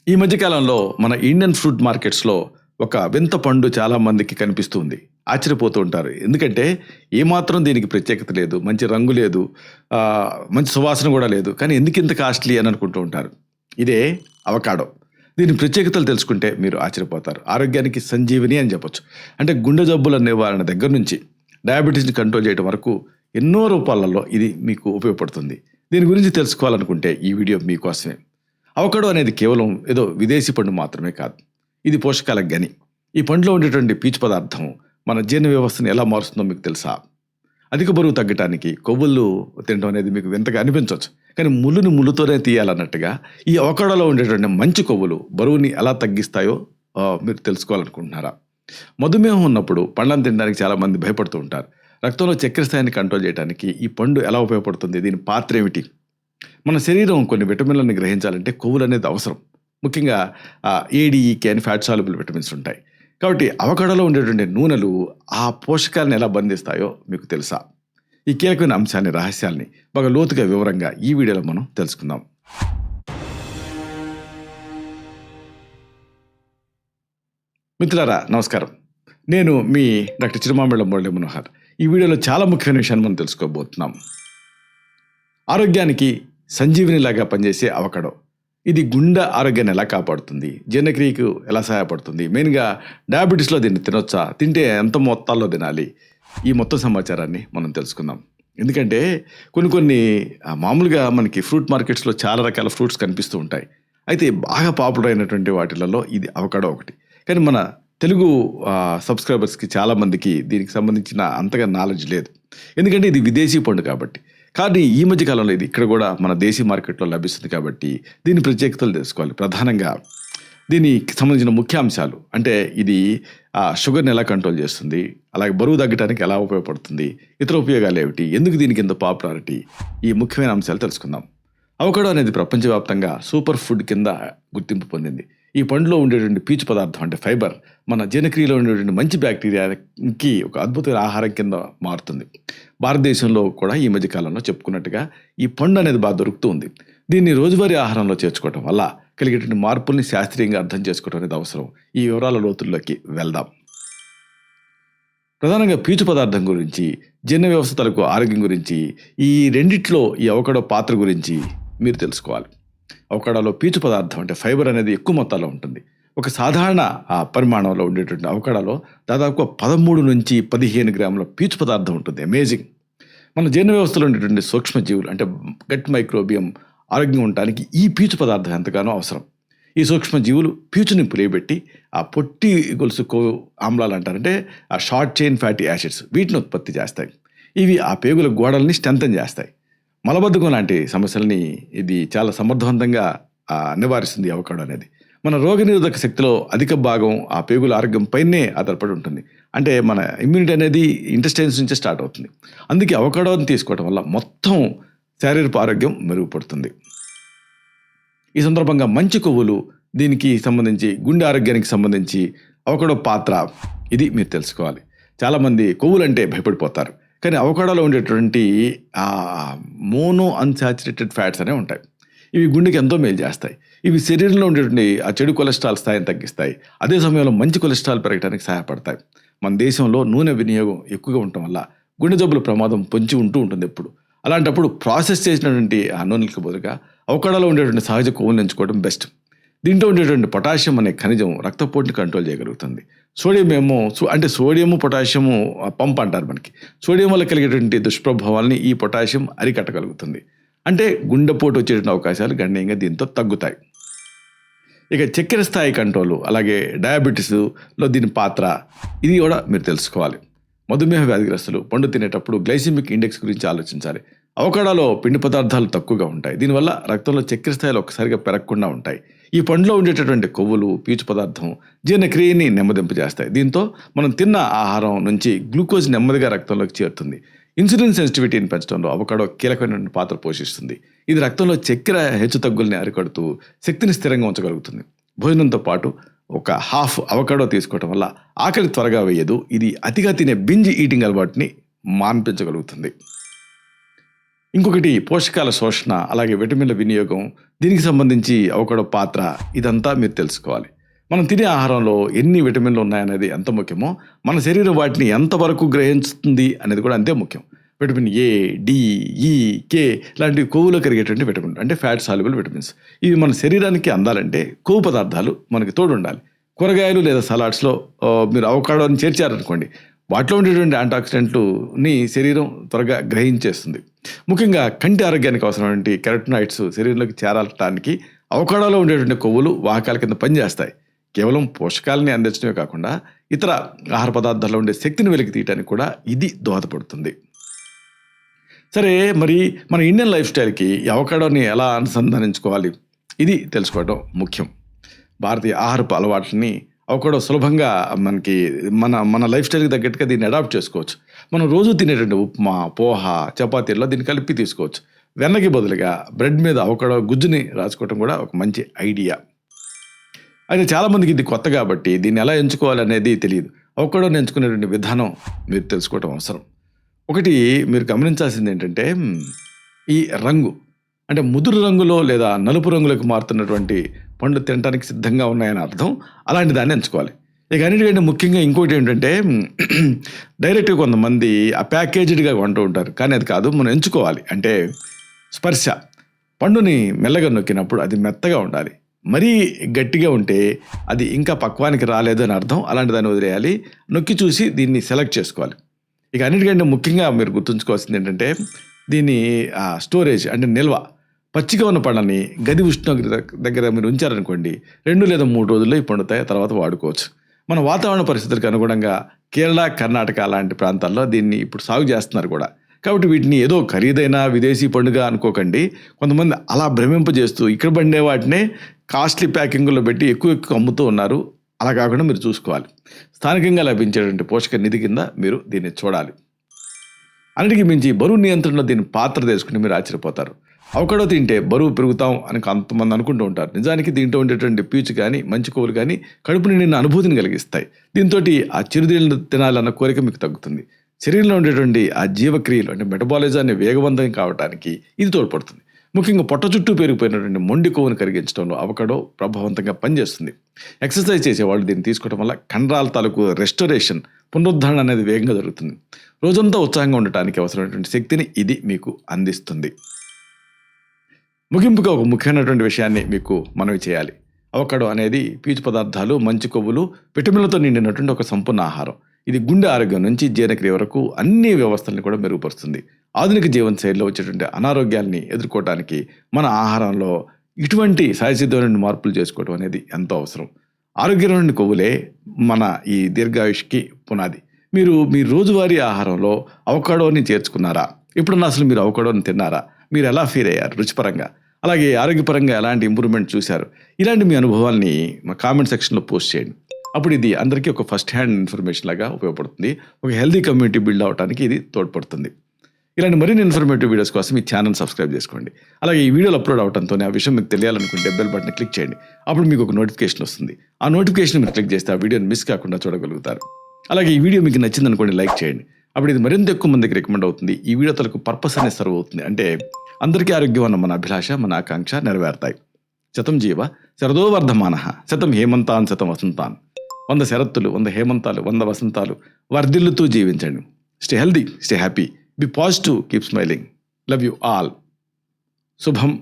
ఈ మధ్య కాలంలో మన ఇండియన్ ఫ్రూట్ మార్కెట్స్‌లో ఒక వింత పండు చాలా మందికి కనిపిస్తూ ఉంది. ఆశ్చర్యపోతూ ఉంటారు. ఎందుకంటే ఏమాత్రం దీనికి ప్రత్యేకత లేదు. మంచి రంగు లేదు. మంచి సువాసన గూడా లేదు. కానీ ఎందుకింత కాస్ట్‌లీ అని అనుకుంటూ ఉంటారు. ఇదే అవకాడో. దీని ప్రత్యేకతలు తెలుసుకుంటే మీరు ఆశ్చర్యపోతారు. ఆరోగ్యానికి సంజీవని అని చెప్పొచ్చు. అంటే గుండె జబ్బుల నివారణ దగ్గర నుంచి డయాబెటిస్‌ని కంట్రోల్ చేయడం వరకు ఎన్నో రూపాలలో ఇది మీకు ఉపయోగపడుతుంది. దీని గురించి తెలుసుకోవాలనుకుంటే ఈ వీడియో మీకోసమే. అవకాడో అనేది కేవలం ఏదో విదేశీ పండు మాత్రమే కాదు. ఇది పోషకాల గని. ఈ పండులో ఉండేటువంటి పీచు పదార్థం మన జీర్ణ వ్యవస్థను ఎలా మారుస్తుందో మీకు తెలుసా? అధిక బరువు తగ్గటానికి కొవ్వులు తినడం అనేది మీకు వింతగా అనిపించవచ్చు. కానీ ముళ్ళుని ముళ్ళుతోనే తీయాలన్నట్టుగా ఈ అవకాడోలో ఉండేటువంటి మంచి కొవ్వులు బరువుని ఎలా తగ్గిస్తాయో మీరు తెలుసుకోవాలనుకుంటున్నారా? మధుమేహం ఉన్నప్పుడు పండ్లను తినడానికి చాలామంది భయపడుతూ ఉంటారు. రక్తంలో చక్కెర స్థాయిని కంట్రోల్ చేయడానికి ఈ పండు ఎలా ఉపయోగపడుతుంది? దీని పాత్ర ఏమిటి? మన శరీరం కొన్ని విటమిన్లను గ్రహించాలంటే కొవ్వులు అనేది అవసరం. ముఖ్యంగా ఏడీఈకే అని ఫ్యాట్ సాల్యుబుల్ విటమిన్స్ ఉంటాయి. కాబట్టి అవకాడోలో ఉండేటువంటి నూనెలు ఆ పోషకాలను ఎలా బంధిస్తాయో మీకు తెలుసా? ఈ కీలకమైన అంశాన్ని, రహస్యాల్ని బాగా లోతుగా వివరంగా ఈ వీడియోలో మనం తెలుసుకుందాం. మిత్రులారా నమస్కారం. నేను మీ డాక్టర్ చిరుమామిళ్ళ మురళీ మనోహర్. ఈ వీడియోలో చాలా ముఖ్యమైన విషయాన్ని మనం తెలుసుకోబోతున్నాం. ఆరోగ్యానికి సంజీవనిలాగా పనిచేసే అవకాడో. ఇది గుండె ఆరోగ్యాన్ని ఎలా కాపాడుతుంది? జీర్ణక్రియకు ఎలా సహాయపడుతుంది? మెయిన్గా డయాబెటీస్లో దీన్ని తినొచ్చా? తింటే ఎంత మొత్తాల్లో తినాలి? ఈ మొత్తం సమాచారాన్ని మనం తెలుసుకుందాం. ఎందుకంటే కొన్ని మామూలుగా మనకి ఫ్రూట్ మార్కెట్స్లో చాలా రకాల ఫ్రూట్స్ కనిపిస్తూ ఉంటాయి. అయితే బాగా పాపులర్ అయినటువంటి వాటిలలో ఇది అవకాడో ఒకటి. కానీ మన తెలుగు సబ్స్క్రైబర్స్కి చాలామందికి దీనికి సంబంధించిన అంతగా నాలెడ్జ్ లేదు. ఎందుకంటే ఇది విదేశీ పండు కాబట్టి. కానీ ఈ మధ్య కాలంలో ఇది ఇక్కడ కూడా మన దేశీ మార్కెట్లో లభిస్తుంది కాబట్టి దీని ప్రత్యేకతలు తెలుసుకోవాలి. ప్రధానంగా దీనికి సంబంధించిన ముఖ్య అంశాలు అంటే ఇది షుగర్ని ఎలా కంట్రోల్ చేస్తుంది, అలాగే బరువు తగ్గడానికి ఎలా ఉపయోగపడుతుంది, ఇతర ఉపయోగాలు ఏమిటి, ఎందుకు దీనికి ఇంత పాపులారిటీ, ఈ ముఖ్యమైన అంశాలు తెలుసుకుందాం. అవకాడో అనేది ప్రపంచవ్యాప్తంగా సూపర్ ఫుడ్ కింద గుర్తింపు పొందింది. ఈ పండులో ఉండేటువంటి పీచు పదార్థం అంటే ఫైబర్ మన జీర్ణక్రియలో ఉండేటువంటి మంచి బ్యాక్టీరియాకి ఒక అద్భుతమైన ఆహారం కింద మారుతుంది. భారతదేశంలో కూడా ఈ మధ్య కాలంలో చెప్పుకున్నట్టుగా ఈ పండు అనేది బాగా దొరుకుతూ ఉంది. దీన్ని రోజువారీ ఆహారంలో చేర్చుకోవడం వల్ల కలిగేటువంటి మార్పుల్ని శాస్త్రీయంగా అర్థం చేసుకోవడం అనేది అవసరం. ఈ వివరాల లోతుల్లోకి వెళ్దాం. ప్రధానంగా పీచు పదార్థం గురించి, జీర్ణ వ్యవస్థ తలకు ఆరోగ్యం గురించి, ఈ రెండిట్లో ఈ అవకాడో పాత్ర గురించి మీరు తెలుసుకోవాలి. అవకాడోలో పీచు పదార్థం అంటే ఫైబర్ అనేది ఎక్కువ మొత్తాల్లో ఉంటుంది. ఒక సాధారణ పరిమాణంలో ఉండేటువంటి అవకాడోలో దాదాపు 13 నుంచి 15 గ్రాముల పీచు పదార్థం ఉంటుంది. అమేజింగ్. మన జీర్ణ వ్యవస్థలో ఉండేటువంటి సూక్ష్మజీవులు అంటే గట్ మైక్రోబియం ఆరోగ్యంగా ఉండడానికి ఈ పీచు పదార్థం ఎంతగానో అవసరం. ఈ సూక్ష్మజీవులు పీచుని పులియబెట్టి ఆ పొట్టి గొలుసు ఆమ్లాలు అంటారంటే ఆ షార్ట్ చైన్ ఫ్యాటీ యాసిడ్స్ వీటిని ఉత్పత్తి చేస్తాయి. ఇవి ఆ పేగుల గోడల్ని స్ట్రెంథన్ చేస్తాయి. మలబద్ధకం లాంటి సమస్యల్ని ఇది చాలా సమర్థవంతంగా నివారిస్తుంది అవకాడో అనేది. మన రోగనిరోధక శక్తిలో అధిక భాగం ఆ పేగుల ఆరోగ్యం పైనే ఆధారపడి ఉంటుంది. అంటే మన ఇమ్యూనిటీ అనేది ఇంటెస్టైన్స్ నుంచే స్టార్ట్ అవుతుంది. అందుకే అవకాడోని తీసుకోవడం వల్ల మొత్తం శారీరక ఆరోగ్యం మెరుగుపడుతుంది. ఈ సందర్భంగా మంచి కొవ్వులు, దీనికి సంబంధించి గుండె ఆరోగ్యానికి సంబంధించి అవకాడో పాత్ర ఇది మీరు తెలుసుకోవాలి. చాలామంది కొవ్వులు అంటే భయపడిపోతారు. కానీ అవకాడోలో ఉండేటువంటి మోనో అన్సాచురేటెడ్ ఫ్యాట్స్ అనేవి ఉంటాయి. ఇవి గుండెకి ఎంతో మేలు చేస్తాయి. ఇవి శరీరంలో ఉండేటువంటి ఆ చెడు కొలెస్ట్రాల్ స్థాయిని తగ్గిస్తాయి. అదే సమయంలో మంచి కొలెస్ట్రాల్ పెరగడానికి సహాయపడతాయి. మన దేశంలో నూనె వినియోగం ఎక్కువగా ఉండటం వల్ల గుండె జబ్బుల ప్రమాదం పొంచి ఉంటుంది ఎప్పుడు. అలాంటప్పుడు ప్రాసెస్ చేసినటువంటి ఆ నూనెలకు బదులుగా అవకాడోలో ఉండేటువంటి సహజ కొవ్వులను ఎంచుకోవడం బెస్ట్. దీంట్లో ఉండేటువంటి పొటాషియం అనే ఖనిజం రక్తపోటుని కంట్రోల్ చేయగలుగుతుంది. సోడియం ఏమో అంటే సోడియము పొటాషియము పంప్ అంటారు మనకి. సోడియం వల్ల కలిగేటువంటి దుష్ప్రభావాల్ని ఈ పొటాషియం అరికట్టగలుగుతుంది. అంటే గుండెపోటు వచ్చేటువంటి అవకాశాలు గణనీయంగా దీంతో తగ్గుతాయి. ఇక చక్కెర స్థాయి కంట్రోలు, అలాగే డయాబెటీస్లో దీని పాత్ర ఇది కూడా మీరు తెలుసుకోవాలి. మధుమేహ వ్యాధిగ్రస్తులు పండు తినేటప్పుడు గ్లైసిమిక్ ఇండెక్స్ గురించి ఆలోచించాలి. అవకాడోలో పిండి పదార్థాలు తక్కువగా ఉంటాయి. దీనివల్ల రక్తంలో చక్కెర స్థాయిలు ఒక్కసారిగా పెరగకుండా ఉంటాయి. ఈ పండులో ఉండేటటువంటి కొవ్వులు, పీచు పదార్థం జీర్ణక్రియని నెమ్మదింపజేస్తాయి. దీంతో మనం తిన్న ఆహారం నుంచి గ్లూకోజ్ నెమ్మదిగా రక్తంలోకి చేరుతుంది. ఇన్సులిన్ సెన్సిటివిటీని పెంచడంలో అవకాడో కీలకమైన పాత్ర పోషిస్తుంది. ఇది రక్తంలో చక్కెర హెచ్చుతగ్గుల్ని అరికడుతూ శక్తిని స్థిరంగా ఉంచగలుగుతుంది. భోజనంతో పాటు ఒక హాఫ్ అవకాడో తీసుకోవటం వల్ల ఆకలి త్వరగా వేయదు. ఇది అతిగా తినే బింజ్ ఈటింగ్ అలవాటుని మాన్పించగలుగుతుంది. ఇంకొకటి పోషకాల శోషణ, అలాగే విటమిన్ల వినియోగం, దీనికి సంబంధించి అవకాడో పాత్ర, ఇదంతా మీరు తెలుసుకోవాలి. మనం తినే ఆహారంలో ఎన్ని విటమిన్లు ఉన్నాయనేది ఎంత ముఖ్యమో, మన శరీరం వాటిని ఎంతవరకు గ్రహిస్తుంది అనేది కూడా అంతే ముఖ్యం. విటమిన్ ఏ, డి, ఈ, కే లాంటి కొవ్వులో కరిగేటువంటి విటమిన్, అంటే ఫ్యాట్ సాల్యుబుల్ విటమిన్స్. ఇవి మన శరీరానికి అందాలంటే కొవ్వు పదార్థాలు మనకి తోడు ఉండాలి. కూరగాయలు లేదా సలాడ్స్లో మీరు అవకాడోని చేర్చారనుకోండి, వాటిలో ఉండేటువంటి యాంటీఆక్సిడెంట్లుని శరీరం త్వరగా గ్రహించేస్తుంది. ముఖ్యంగా కంటి ఆరోగ్యానికి అవసరమైనటువంటి కెరటనాయిడ్స్ శరీరంలోకి చేరటానికి అవకాడోలో ఉండేటువంటి కొవ్వులు వాహకాల కింద పనిచేస్తాయి. కేవలం పోషకాలని అందించడమే కాకుండా ఇతర ఆహార పదార్థాల్లో ఉండే శక్తిని వెలికి తీయటానికి కూడా ఇది దోహదపడుతుంది. సరే, మరి మన ఇండియన్ లైఫ్ స్టైల్కి ఈ అవకాడోని ఎలా అనుసంధానించుకోవాలి, ఇది తెలుసుకోవడం ముఖ్యం. భారతీయ ఆహారపు అలవాట్లని అవకాడో సులభంగా మనకి మన లైఫ్ స్టైల్కి తగ్గట్టుగా దీన్ని అడాప్ట్ చేసుకోవచ్చు. మనం రోజు తినేటువంటి ఉప్మా, పోహ, చపాతీల్లో దీన్ని కలిపి తీసుకోవచ్చు. వెన్నకి బదులుగా బ్రెడ్ మీద అవకాడో గుజ్జుని రాసుకోవడం కూడా ఒక మంచి ఐడియా. అయితే చాలామందికి ఇది కొత్త కాబట్టి దీన్ని ఎలా ఎంచుకోవాలి అనేది తెలియదు. అవకాడోని ఎంచుకునేటువంటి విధానం మీరు తెలుసుకోవడం అవసరం. ఒకటి మీరు గమనించాల్సింది ఏంటంటే, ఈ రంగు, అంటే ముదురు రంగులో లేదా నలుపు రంగులకు మారుతున్నటువంటి పండ్లు తినడానికి సిద్ధంగా ఉన్నాయని అర్థం. అలాంటి దాన్ని ఎంచుకోవాలి. ఇక అన్నిటికంటే ముఖ్యంగా ఇంకోటి ఏంటంటే, డైరెక్ట్గా కొంతమంది ఆ ప్యాకేజ్డ్గా కొంటూ ఉంటారు, కానీ అది కాదు. మనం ఎంచుకోవాలి. అంటే స్పర్శ, పండుని మెల్లగా నొక్కినప్పుడు అది మెత్తగా ఉండాలి. మరీ గట్టిగా ఉంటే అది ఇంకా పక్వానికి రాలేదు అని అర్థం. అలాంటి దాన్ని వదిలేయాలి. నొక్కి చూసి దీన్ని సెలెక్ట్ చేసుకోవాలి. ఇక అన్నిటికంటే ముఖ్యంగా మీరు గుర్తుంచుకోవాల్సింది ఏంటంటే, దీని స్టోరేజ్, అంటే నిల్వ. పచ్చిగా ఉన్న పండ్లని గది ఉష్ణోగ్రత దగ్గర మీరు ఉంచారనుకోండి, 2 లేదా 3 రోజుల్లో ఈ పండుతాయి. తర్వాత వాడుకోవచ్చు. మన వాతావరణ పరిస్థితులకు అనుగుణంగా కేరళ, కర్ణాటక లాంటి ప్రాంతాల్లో దీన్ని ఇప్పుడు సాగు చేస్తున్నారు కూడా. కాబట్టి వీటిని ఏదో ఖరీదైన విదేశీ పండుగ అనుకోకండి. కొంతమంది అలా భ్రమింపజేస్తూ ఇక్కడ పండే వాటినే కాస్ట్లీ ప్యాకింగ్లో పెట్టి ఎక్కువ అమ్ముతూ ఉన్నారు. అలా కాకుండా మీరు చూసుకోవాలి. స్థానికంగా లభించేటువంటి పోషక నిధి కింద మీరు దీన్ని చూడాలి. అన్నిటికీ మించి బరువు నియంత్రణలో దీని పాత్ర తెలుసుకుని మీరు ఆశ్చర్యపోతారు. అవకాడో తింటే బరువు పెరుగుతాం అని కొంతమంది అనుకుంటూ ఉంటారు. నిజానికి దీంట్లో ఉండేటువంటి పీచు కానీ, మంచి కొవ్వులు కానీ కడుపు నిండిన అనుభూతిని కలిగిస్తాయి. దీంతో ఆ చిరుతిళ్ళు తినాలన్న కోరిక మీకు తగ్గుతుంది. శరీరంలో ఉండేటువంటి ఆ జీవక్రియలు, అంటే మెటబాలిజాన్ని వేగవంతం కావడానికి ఇది తోడ్పడుతుంది. ముఖ్యంగా పొట్ట చుట్టూ పెరిగిపోయినటువంటి మొండి కొవ్వును కరిగించడంలో అవకాడో ప్రభావవంతంగా పనిచేస్తుంది. ఎక్సర్సైజ్ చేసేవాళ్ళు దీన్ని తీసుకోవడం వల్ల కండరాల తాలూకు రెస్టోరేషన్, పునరుద్ధరణ అనేది వేగంగా జరుగుతుంది. రోజంతా ఉత్సాహంగా ఉండటానికి అవసరమైనటువంటి శక్తిని ఇది మీకు అందిస్తుంది. ముగింపుగా ఒక ముఖ్యమైనటువంటి విషయాన్ని మీకు మనవి చేయాలి. అవకాడో అనేది పీచు పదార్థాలు, మంచి కొవ్వులు, విటమిన్లతో నిండినటువంటి ఒక సంపూర్ణ ఆహారం. ఇది గుండె ఆరోగ్యం నుంచి జీర్ణక్రియ వరకు అన్ని వ్యవస్థల్ని కూడా మెరుగుపరుస్తుంది. ఆధునిక జీవనశైలిలో వచ్చేటువంటి అనారోగ్యాల్ని ఎదుర్కోవడానికి మన ఆహారంలో ఇటువంటి సహజసిద్ధమైన మార్పులు చేసుకోవడం అనేది ఎంతో అవసరం. ఆరోగ్యమైన కొవ్వులే మన ఈ దీర్ఘాయుష్కి పునాది. మీరు మీ రోజువారీ ఆహారంలో అవకాడోని చేర్చుకున్నారా? ఎప్పుడన్నా అసలు మీరు అవకాడోని తిన్నారా? మీరు ఎలా ఫీల్ అయ్యారు రుచిపరంగా? అలాగే ఆరోగ్యపరంగా ఎలాంటి ఇంప్రూవ్మెంట్ చూశారు? ఇలాంటి మీ అనుభవాల్ని మా కామెంట్ సెక్షన్లో పోస్ట్ చేయండి. అప్పుడు ఇది అందరికీ ఒక ఫస్ట్ హ్యాండ్ ఇన్ఫర్మేషన్ లాగా ఉపయోగపడుతుంది. ఒక హెల్దీ కమ్యూనిటీ బిల్డ్ అవడానికి ఇది తోడ్పడుతుంది. ఇలాంటి మరిన్ని ఇన్ఫర్మేటివ్ వీడియోస్ కోసం ఈ ఛానల్ సబ్స్క్రైబ్ చేసుకోండి. అలాగే ఈ వీడియోలు అప్లోడ్ అవడంతో ఆ విషయం మీకు తెలియాలనుకుంటే బెల్ బటన్ క్లిక్ చేయండి. అప్పుడు మీకు ఒక నోటిఫికేషన్ వస్తుంది. ఆ నోటిఫికేషన్ మీరు క్లిక్ చేస్తే ఆ వీడియోని మిస్ కాకుండా చూడగలుగుతారు. అలాగే ఈ వీడియో మీకు నచ్చిందనుకోండి, లైక్ చేయండి. అప్పుడు ఇది మరింత ఎక్కువ మందికి రికమెండ్ అవుతుంది. ఈ వీడియో తలకు పర్పస్ అనేది సర్వ్ అవుతుంది. అంటే అందరికీ ఆరోగ్యం అన్న మన అభిలాష, మన ఆకాంక్ష నెరవేరుతాయి. శతం జీవ శరదో వర్ధమానః, శతం హేమంతాన్ శతం వసంతాన్. 100 శరత్తులు, 100 హేమంతాలు, 100 వసంతాలు వర్ధిల్లుతూ జీవించండి. Stay healthy, stay happy, be positive, keep smiling. Love you all. శుభం.